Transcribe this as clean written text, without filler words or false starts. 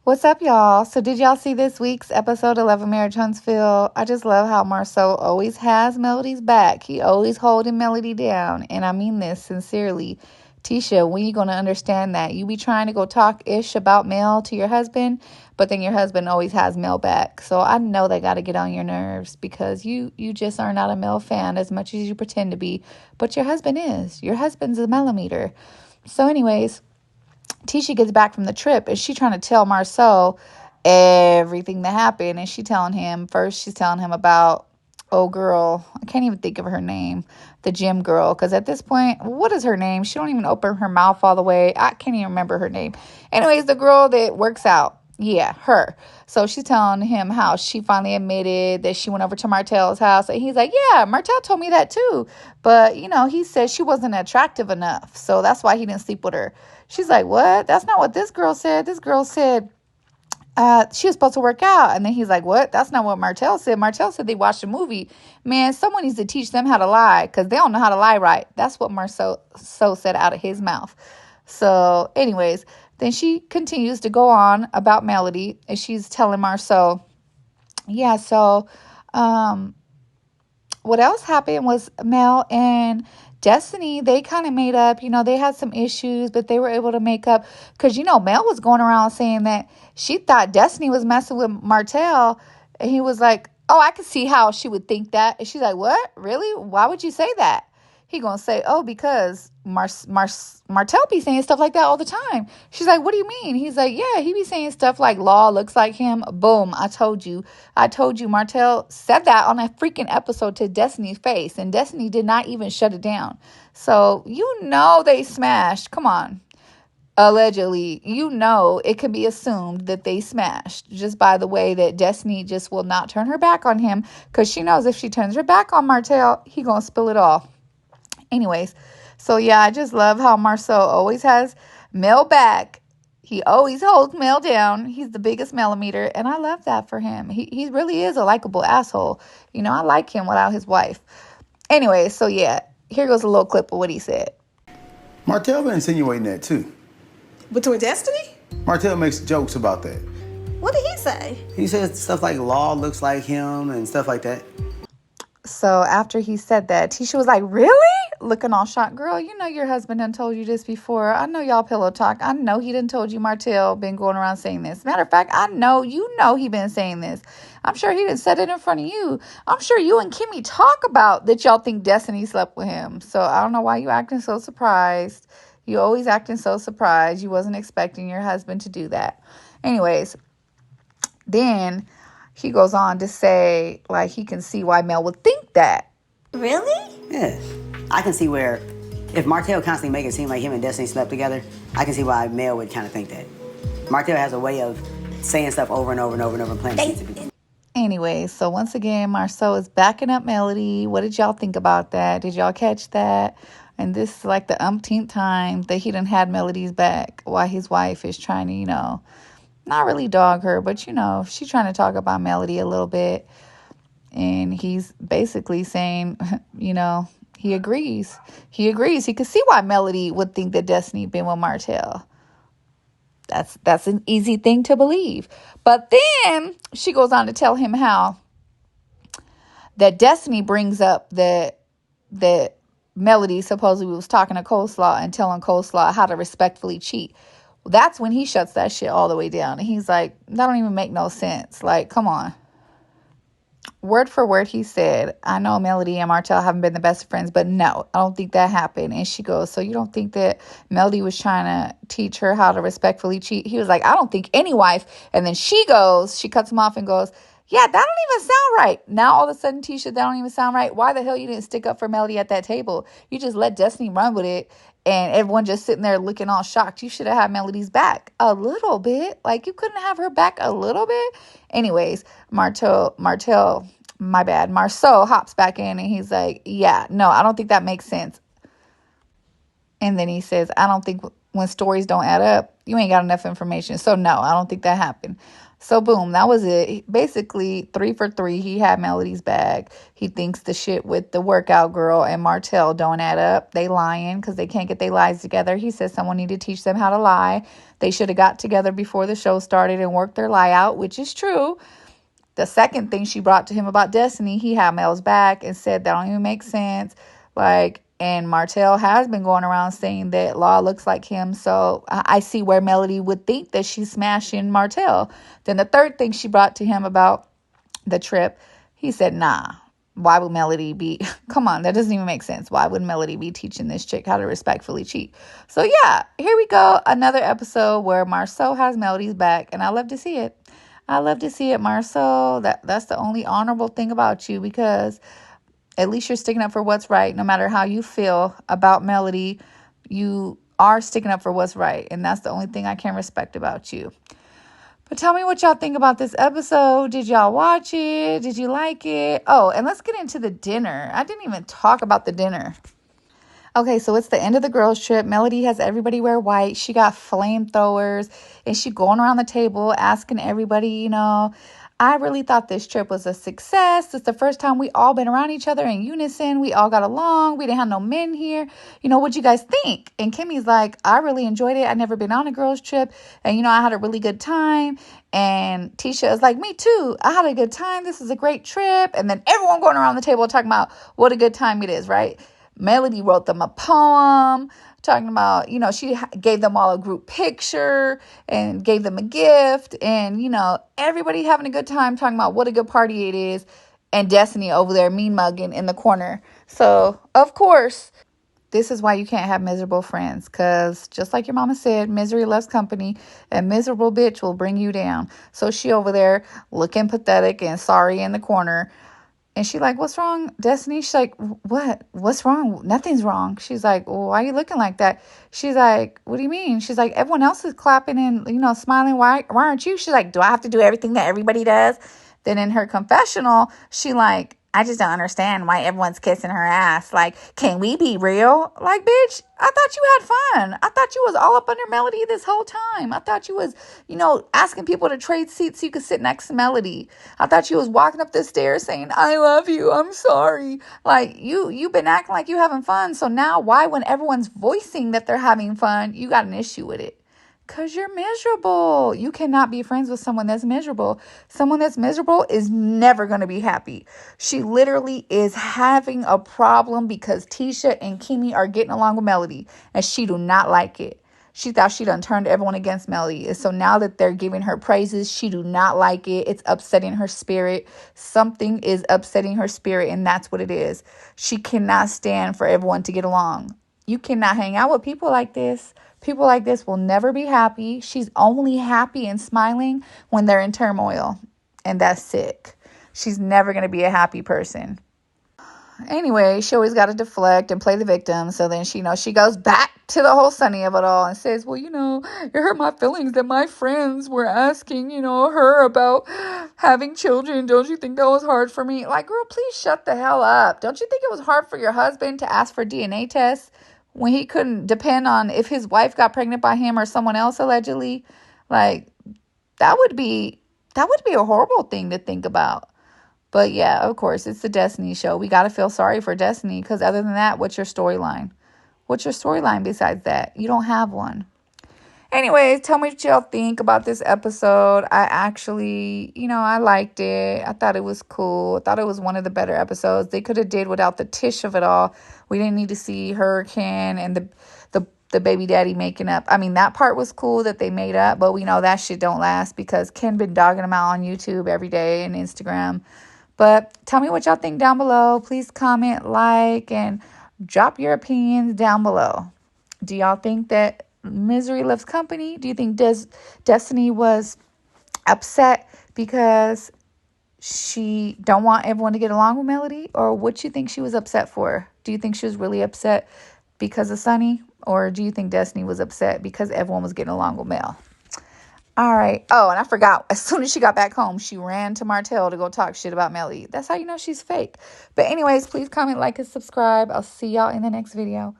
What's up, y'all? So did y'all see this week's episode 11 Marriage Huntsville? I just love how Marsau always has Melody's back. He always holding Melody down. And I mean this sincerely. Tisha, when you going to understand that? You be trying to go talk-ish about Mel to your husband, but then your husband always has Mel back. So I know they got to get on your nerves because you just are not a Mel fan as much as you pretend to be. But your husband is. Your husband's a Melometer. So anyways, Tisha gets back from the trip and she trying to tell Marsau everything that happened. And she's telling him about, oh girl, I can't even think of her name, the gym girl. Because at this point, what is her name? She don't even open her mouth all the way. I can't even remember her name. Anyways, the girl that works out. Yeah, her. So she's telling him how she finally admitted that she went over to Martel's house. And he's like, yeah, Martel told me that too. But, he said she wasn't attractive enough. So that's why he didn't sleep with her. She's like, what? That's not what this girl said. This girl said she was supposed to work out. And then he's like, what? That's not what Martel said. Martel said they watched a movie. Man, someone needs to teach them how to lie because they don't know how to lie right. That's what Marsau said out of his mouth. So anyways, then she continues to go on about Melody. And she's telling Marsau, yeah, so what else happened was Mel and Destiny, they kind of made up. They had some issues, but they were able to make up. Because, Mel was going around saying that she thought Destiny was messing with Martel. And he was like, oh, I can see how she would think that. And she's like, what? Really? Why would you say that? He gonna say, oh, because Martel be saying stuff like that all the time. She's like, what do you mean? He's like, yeah, he be saying stuff like Law looks like him. Boom, I told you. Martel said that on a freaking episode to Destiny's face. And Destiny did not even shut it down. So, they smashed. Come on. Allegedly, it can be assumed that they smashed just by the way that Destiny just will not turn her back on him. Because she knows if she turns her back on Martel, he gonna spill it all. Anyways, so yeah, I just love how Marsau always has Mel back. He always holds Mel down. He's the biggest Melometer, and I love that for him. He really is a likable asshole. I like him without his wife. Anyway, so yeah, here goes a little clip of what he said. Martel been insinuating that too. Between Destiny? Martel makes jokes about that. What did he say? He says stuff like Law looks like him and stuff like that. So after he said that, Tisha was like, really? Looking all shocked. Girl, your husband done told you this before. I know y'all pillow talk. I know he done told you Martel been going around saying this. Matter of fact, I know he been saying this. I'm sure he done said it in front of you. I'm sure you and Kimmy talk about that y'all think Destiny slept with him. So I don't know why you acting so surprised. You always acting so surprised. You wasn't expecting your husband to do that. Anyways, then he goes on to say, like, he can see why Mel would think that. Really? Yeah. I can see where, if Martel constantly make it seem like him and Destiny slept together, I can see why Mel would kind of think that. Martel has a way of saying stuff over and over and over and over and planting seeds. Anyway, so once again, Marsau is backing up Melody. What did y'all think about that? Did y'all catch that? And this is like the umpteenth time that he done had Melody's back while his wife is trying to, not really dog her, but, she's trying to talk about Melody a little bit. And he's basically saying, he agrees. He agrees. He could see why Melody would think that Destiny been with Martel. That's an easy thing to believe. But then she goes on to tell him how that Destiny brings up that Melody supposedly was talking to Coleslaw and telling Coleslaw how to respectfully cheat. That's when he shuts that shit all the way down. And he's like, that don't even make no sense. Like, come on. Word for word, he said, I know Melody and Martel haven't been the best friends, but no, I don't think that happened. And she goes, so you don't think that Melody was trying to teach her how to respectfully cheat? He was like, I don't think any wife. And then she cuts him off and goes, yeah, that don't even sound right. Now all of a sudden, Tisha, that don't even sound right. Why the hell you didn't stick up for Melody at that table? You just let Destiny run with it. And everyone just sitting there looking all shocked. You should have had Melody's back a little bit. Like, you couldn't have her back a little bit. Anyways, Marsau hops back in and he's like, yeah, no, I don't think that makes sense. And then he says, I don't think when stories don't add up, you ain't got enough information. So no, I don't think that happened. So boom, that was it. Basically, 3 for 3. He had Melody's bag. He thinks the shit with the workout girl and Martel don't add up. They lying because they can't get their lies together. He says someone need to teach them how to lie. They should have got together before the show started and worked their lie out, which is true. The second thing she brought to him about Destiny, he had Mel's back and said that don't even make sense. And Martel has been going around saying that Law looks like him. So I see where Melody would think that she's smashing Martel. Then the third thing she brought to him about the trip, he said, nah, why would Melody be, come on, that doesn't even make sense. Why would Melody be teaching this chick how to respectfully cheat? So yeah, here we go. Another episode where Marsau has Melody's back, and I love to see it. I love to see it, Marsau. That's the only honorable thing about you, because at least you're sticking up for what's right. No matter how you feel about Melody, you are sticking up for what's right. And that's the only thing I can respect about you. But tell me what y'all think about this episode. Did y'all watch it? Did you like it? Oh, and let's get into the dinner. I didn't even talk about the dinner. Okay, so it's the end of the girls' trip. Melody has everybody wear white. She got flamethrowers, and she going around the table asking everybody, I really thought this trip was a success. It's the first time we all been around each other in unison. We all got along. We didn't have no men here. What'd you guys think? And Kimmy's like, I really enjoyed it. I've never been on a girls' trip. And, I had a really good time. And Tisha is like, me too. I had a good time. This is a great trip. And then everyone going around the table talking about what a good time it is, right? Melody wrote them a poem talking about, she gave them all a group picture and gave them a gift. And, everybody having a good time talking about what a good party it is. And Destiny over there mean mugging in the corner. So, of course, this is why you can't have miserable friends. Because just like your mama said, misery loves company. And miserable bitch will bring you down. So she over there looking pathetic and sorry in the corner. And she like, what's wrong, Destiny? She's like, what? What's wrong? Nothing's wrong. She's like, well, why are you looking like that? She's like, what do you mean? She's like, everyone else is clapping and, smiling. Why aren't you? She's like, do I have to do everything that everybody does? Then in her confessional, she like, I just don't understand why everyone's kissing her ass. Like, can we be real? Like, bitch, I thought you had fun. I thought you was all up under Melody this whole time. I thought you was, asking people to trade seats so you could sit next to Melody. I thought you was walking up the stairs saying, I love you. I'm sorry. Like, you've been acting like you having fun. So now why, when everyone's voicing that they're having fun, you got an issue with it? Because you're miserable. You cannot be friends with someone that's miserable. Someone that's miserable is never going to be happy. She literally is having a problem because Tisha and Kimmy are getting along with Melody, and she do not like it. She thought she done turned everyone against Melody. And so now that they're giving her praises, she do not like it. It's upsetting her spirit. Something is upsetting her spirit, and that's what it is. She cannot stand for everyone to get along. You cannot hang out with people like this. People like this will never be happy. She's only happy and smiling when they're in turmoil. And that's sick. She's never going to be a happy person. Anyway, she always got to deflect and play the victim. So then she goes back to the whole sunny of it all and says, well, it hurt my feelings that my friends were asking, her about having children. Don't you think that was hard for me? Like, girl, please shut the hell up. Don't you think it was hard for your husband to ask for DNA tests when he couldn't depend on if his wife got pregnant by him or someone else allegedly? Like, that would be a horrible thing to think about. But yeah, of course, it's the Destiny show. We got to feel sorry for Destiny, because other than that, what's your storyline? What's your storyline besides that? You don't have one. Anyways, tell me what y'all think about this episode. I actually, I liked it. I thought it was cool. I thought it was one of the better episodes. They could have did without the Tish of it all. We didn't need to see Hurricane and the baby daddy making up. I mean, that part was cool that they made up, but we know that shit don't last because Ken been dogging them out on YouTube every day and Instagram. But tell me what y'all think down below. Please comment, like, and drop your opinions down below. Do y'all think that misery loves company? Do you think Destiny was upset because she don't want everyone to get along with Melody? Or what you think she was upset for? Do you think she was really upset because of Sunny? Or do you think Destiny was upset because everyone was getting along with Mel? All right. Oh, and I forgot. As soon as she got back home, she ran to Martel to go talk shit about Melody. That's how you know she's fake. But anyways, please comment, like, and subscribe. I'll see y'all in the next video.